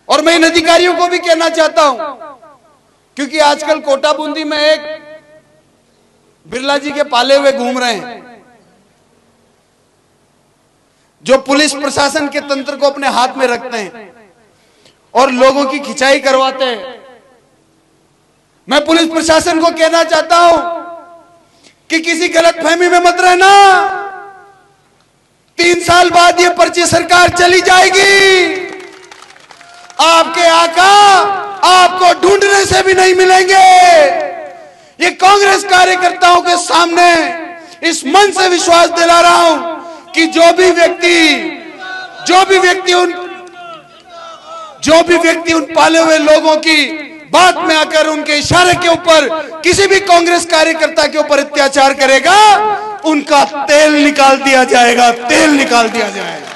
और मैं इन अधिकारियों को भी कहना चाहता हूं, क्योंकि आजकल कोटा बूंदी में एक बिरला जी के पाले हुए घूम रहे हैं, जो पुलिस प्रशासन के तंत्र को अपने हाथ में रखते हैं और लोगों की खिंचाई करवाते हैं। मैं पुलिस प्रशासन को कहना चाहता हूं कि किसी गलतफहमी में मत रहना। 3 साल बाद ये पर्ची सरकार चली जाएगी, आपके आका आपको ढूंढने से भी नहीं मिलेंगे। ये कांग्रेस कार्यकर्ताओं के सामने इस मन से विश्वास दिला रहा हूं कि जो भी व्यक्ति उन पाले हुए लोगों की बात में आकर उनके इशारे के ऊपर किसी भी कांग्रेस कार्यकर्ता के ऊपर अत्याचार करेगा, उनका तेल निकाल दिया जाएगा, तेल निकाल दिया जाएगा।